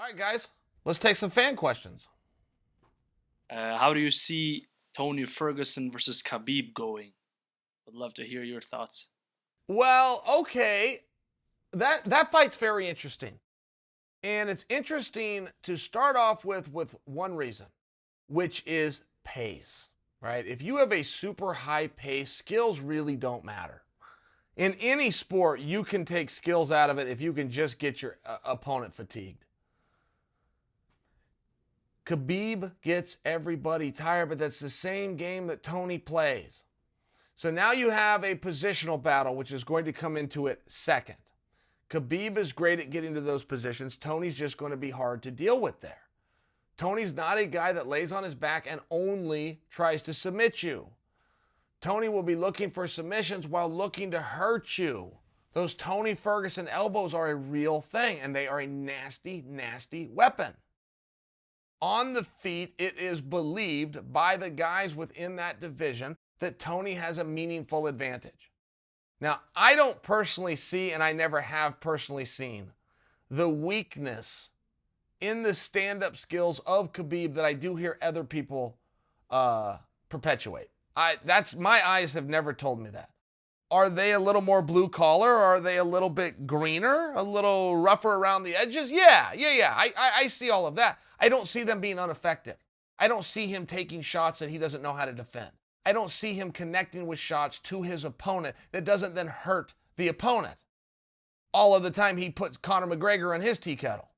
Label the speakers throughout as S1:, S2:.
S1: right, guys, let's take some fan questions.
S2: How do you see Tony Ferguson versus Khabib going? Would love to hear your thoughts.
S1: Well, okay, that fight's very interesting, and it's interesting to start off with one reason, which is pace. Right? If you have a super high pace, skills really don't matter. In any sport, you can take skills out of it if you can just get your opponent fatigued. Khabib gets everybody tired, but that's the same game that Tony plays. So now you have a positional battle, which is going to come into it second. Khabib is great at getting to those positions. Tony's just going to be hard to deal with there. Tony's not a guy that lays on his back and only tries to submit you. Tony will be looking for submissions while looking to hurt you. Those Tony Ferguson elbows are a real thing, and they are a nasty, nasty weapon. On the feet, it is believed by the guys within that division that Tony has a meaningful advantage. Now, I don't personally see, and I never have personally seen, the weakness in the stand-up skills of Khabib that I do hear other people perpetuate. That's my eyes have never told me that. Are they a little more blue collar? Are they a little bit greener? A little rougher around the edges? Yeah. I see all of that. I don't see them being ineffective. I don't see him taking shots that he doesn't know how to defend. I don't see him connecting with shots to his opponent that doesn't then hurt the opponent. All of the time he puts Conor McGregor in his tea kettle.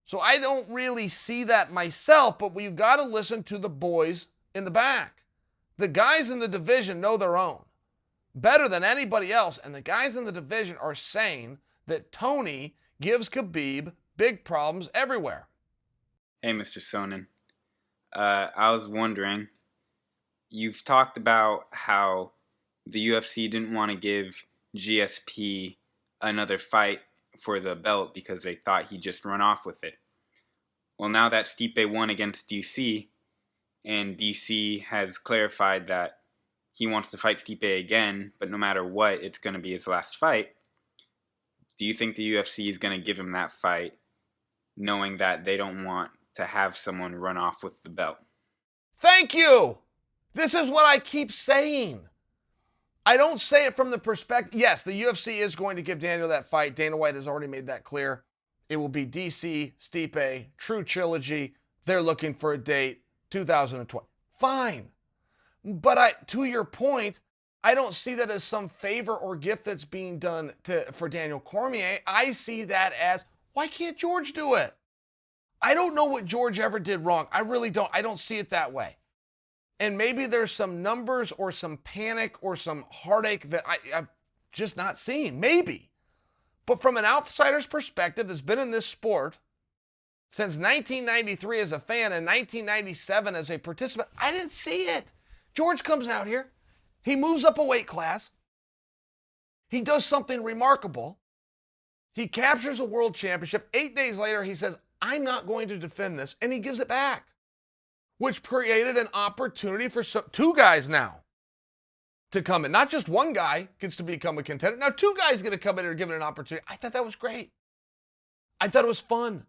S1: So I don't really see that myself, but you got to listen to the boys in the back. The guys in the division know their own better than anybody else, and the guys in the division are saying that Tony gives Khabib big problems everywhere.
S3: Hey, Mr. Sonnen. I was wondering, you've talked about how the UFC didn't want to give GSP another fight for the belt because they thought he'd just run off with it. Well, now that Stipe won against DC, and DC has clarified that he wants to fight Stipe again, but no matter what, it's going to be his last fight. Do you think the UFC is going to give him that fight, knowing that they don't want to have someone run off with the belt?
S1: Thank you! This is what I keep saying. I don't say it from the perspective, yes, the UFC is going to give Daniel that fight. Dana White has already made that clear. It will be DC, Stipe, true trilogy. They're looking for a date, 2020. Fine. But to your point, I don't see that as some favor or gift that's being done for Daniel Cormier. I see that as, why can't George do it? I don't know what George ever did wrong. I really don't. I don't see it that way. And maybe there's some numbers or some panic or some heartache that I'm just not seeing. Maybe. But from an outsider's perspective that's been in this sport since 1993 as a fan and 1997 as a participant, I didn't see it. George comes out here. He moves up a weight class. He does something remarkable. He captures a world championship. 8 days later, he says, I'm not going to defend this. And he gives it back, which created an opportunity for two guys now to come in. Not just one guy gets to become a contender. Now two guys get to come in and give it an opportunity. I thought that was great. I thought it was fun.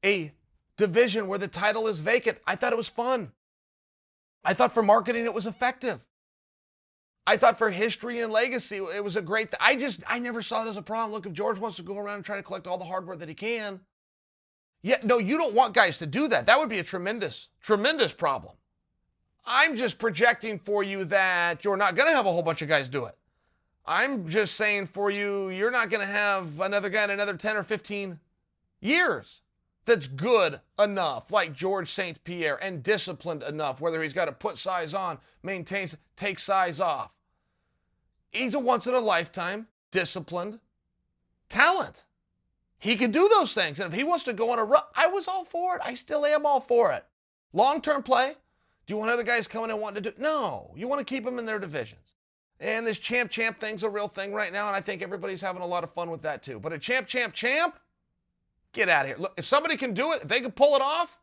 S1: A division where the title is vacant. I thought it was fun. I thought for marketing it was effective. I thought for history and legacy it was a great I never saw it as a problem. Look, if George wants to go around and try to collect all the hardware that he can. Yeah, no, you don't want guys to do that. That would be a tremendous, tremendous problem. I'm just projecting for you that you're not going to have a whole bunch of guys do it. I'm just saying for you, you're not going to have another guy in another 10 or 15 years that's good enough, like George St-Pierre, and disciplined enough, whether he's got to put size on, maintain, take size off. He's a once-in-a-lifetime, disciplined talent. He can do those things. And if he wants to go on a run, I was all for it. I still am all for it. Long-term play. Do you want other guys coming and wanting to do? No. You want to keep them in their divisions. And this champ thing's a real thing right now, and I think everybody's having a lot of fun with that too. But a champ, get out of here. Look, if somebody can do it, if they can pull it off,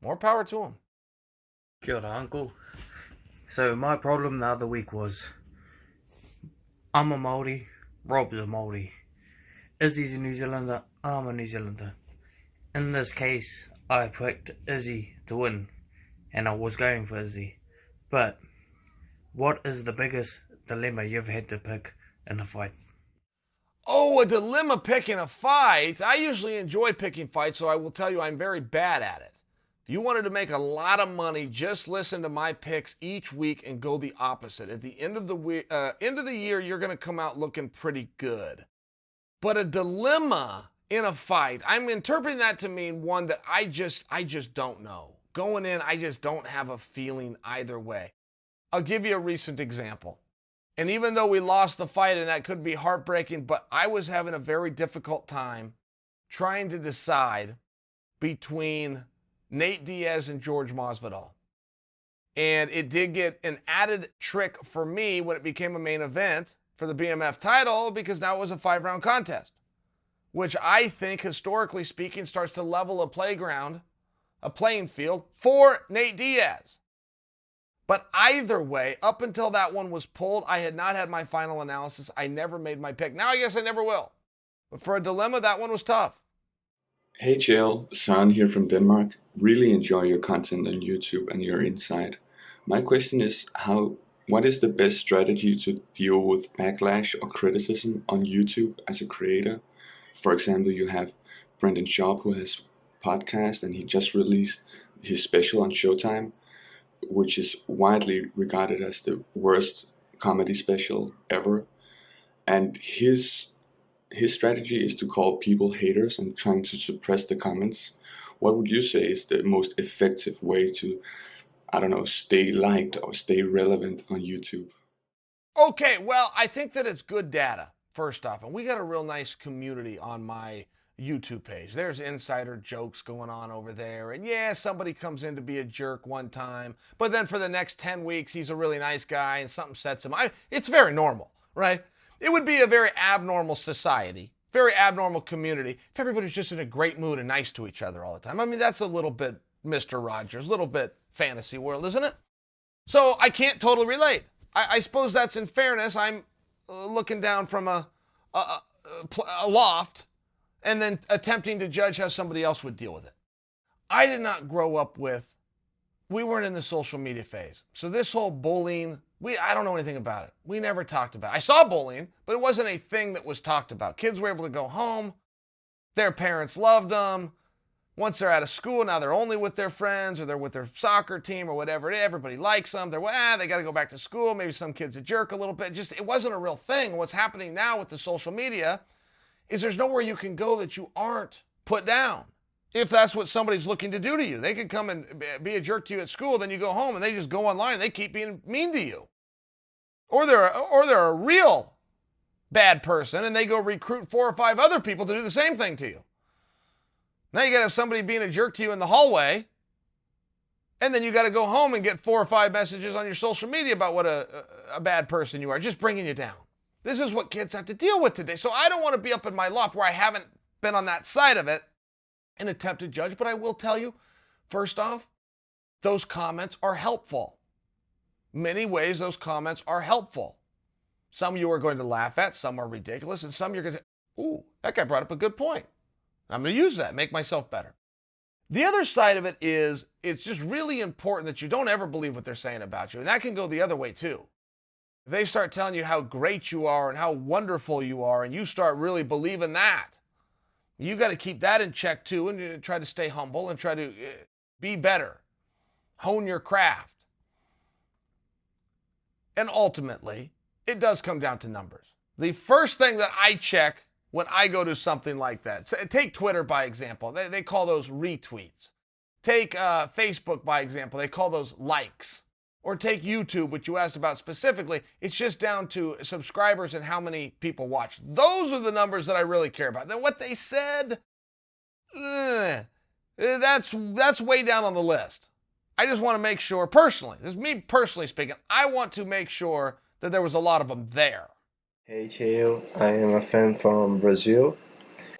S1: more power to them.
S4: Kia ora, uncle. So my problem the other week was, I'm a Māori, Rob's a Māori. Izzy's a New Zealander, I'm a New Zealander. In this case, I picked Izzy to win, and I was going for Izzy. But what is the biggest dilemma you've had to pick in a fight?
S1: Oh, a dilemma picking a fight. I usually enjoy picking fights, so I will tell you I'm very bad at it. If you wanted to make a lot of money, just listen to my picks each week and go the opposite. At the end of the year, you're going to come out looking pretty good. But a dilemma in a fight, I'm interpreting that to mean one that I just don't know. Going in, I just don't have a feeling either way. I'll give you a recent example. And even though we lost the fight and that could be heartbreaking, but I was having a very difficult time trying to decide between Nate Diaz and George Masvidal. And it did get an added trick for me when it became a main event for the BMF title, because now it was a 5-round contest, which I think, historically speaking, starts to level a playing field for Nate Diaz. But either way, up until that one was pulled, I had not had my final analysis. I never made my pick. Now I guess I never will. But for a dilemma, that one was tough.
S5: Hey Chael, Son here from Denmark. Really enjoy your content on YouTube and your insight. My question is, what is the best strategy to deal with backlash or criticism on YouTube as a creator? For example, you have Brendan Schaub, who has a podcast, and he just released his special on Showtime, which is widely regarded as the worst comedy special ever. And his strategy is to call people haters and trying to suppress the comments. What would you say is the most effective way to, stay liked or stay relevant on YouTube?
S1: Okay, well, I think that it's good data, first off. And we got a real nice community on my YouTube page. There's insider jokes going on over there. And yeah, somebody comes in to be a jerk one time, but then for the next 10 weeks, he's a really nice guy and something sets him. It's very normal, right? It would be a very abnormal society, very abnormal community if everybody's just in a great mood and nice to each other all the time. I mean, that's a little bit Mr. Rogers, a little bit fantasy world, isn't it? So I can't totally relate. I suppose that's in fairness. I'm looking down from a loft and then attempting to judge how somebody else would deal with it. I did not grow up we weren't in the social media phase. So this whole bullying, I don't know anything about it. We never talked about it. I saw bullying, but it wasn't a thing that was talked about. Kids were able to go home. Their parents loved them. Once they're out of school, now they're only with their friends or they're with their soccer team or whatever. Everybody likes them. They got to go back to school. Maybe some kid's a jerk a little bit. It wasn't a real thing. What's happening now with the social media is there's nowhere you can go that you aren't put down. If that's what somebody's looking to do to you, they could come and be a jerk to you at school, then you go home and they just go online and they keep being mean to you. Or they're a real bad person and they go recruit 4 or 5 other people to do the same thing to you. Now you got to have somebody being a jerk to you in the hallway, and then you got to go home and get 4 or 5 messages on your social media about what a bad person you are, just bringing you down. This is what kids have to deal with today. So I don't want to be up in my loft where I haven't been on that side of it and attempt to judge, but I will tell you, first off, those comments are helpful. Many ways those comments are helpful. Some you are going to laugh at, some are ridiculous, and some you're going to, ooh, that guy brought up a good point. I'm going to use that, make myself better. The other side of it is it's just really important that you don't ever believe what they're saying about you. And that can go the other way too. If they start telling you how great you are and how wonderful you are, and you start really believing that, you got to keep that in check too, and try to stay humble and try to be better. Hone your craft. And ultimately, it does come down to numbers. The first thing that I check when I go to something like that, take Twitter by example, they call those retweets. Take Facebook by example, they call those likes. Or take YouTube, which you asked about specifically, it's just down to subscribers and how many people watch. Those are the numbers that I really care about. Then what they said, that's way down on the list. I just want to make sure, personally, this is me personally speaking, I want to make sure that there was a lot of them there.
S6: Hey Chael, I am a fan from Brazil.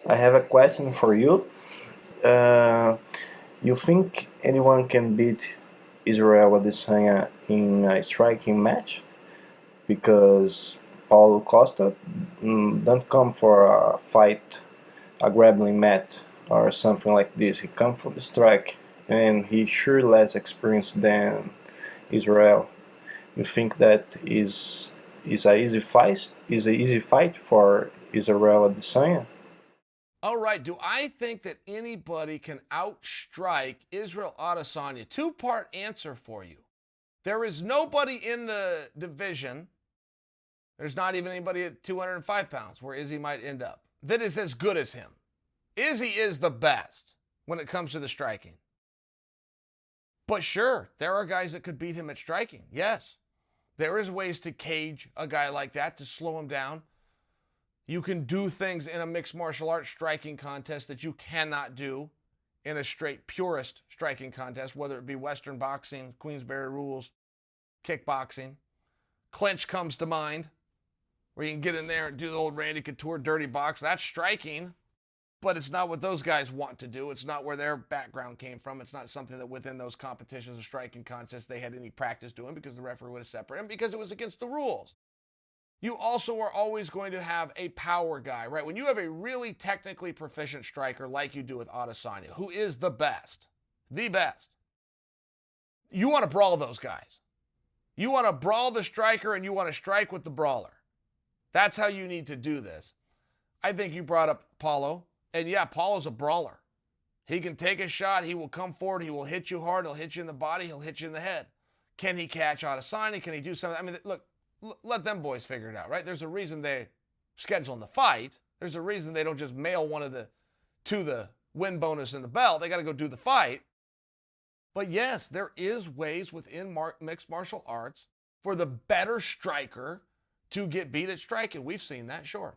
S6: I have a question for you. You think anyone can beat Israel Adesanya in a striking match? Because Paulo Costa don't come for a fight a grappling mat or something like this. He comes for the strike, and he's sure less experienced than Israel. You think that is a easy fight? Is a easy fight for Israel Adesanya?
S1: All right, do I think that anybody can outstrike Israel Adesanya? Two-part answer for you. There is nobody in the division, there's not even anybody at 205 pounds where Izzy might end up, that is as good as him. Izzy is the best when it comes to the striking. But sure, there are guys that could beat him at striking. Yes, there is ways to cage a guy like that, to slow him down. You can do things in a mixed martial arts striking contest that you cannot do in a straight purist striking contest, whether it be Western boxing, Queensberry rules, kickboxing. Clinch comes to mind, where you can get in there and do the old Randy Couture dirty box. That's striking, but it's not what those guys want to do. It's not where their background came from. It's not something that within those competitions of striking contests they had any practice doing, because the referee would have separated them, because it was against the rules. You also are always going to have a power guy, right? When you have a really technically proficient striker like you do with Adesanya, who is the best, you want to brawl those guys. You want to brawl the striker, and you want to strike with the brawler. That's how you need to do this. I think you brought up Paulo, and yeah, Paulo's a brawler. He can take a shot, he will come forward, he will hit you hard, he'll hit you in the body, he'll hit you in the head. Can he catch Adesanya? Can he do something? I mean, look, let them boys figure it out, right? There's a reason they schedule the fight. There's a reason they don't just mail one of the to the win bonus and the belt. They got to go do the fight. But yes, there is ways within mixed martial arts for the better striker to get beat at striking. We've seen that, sure.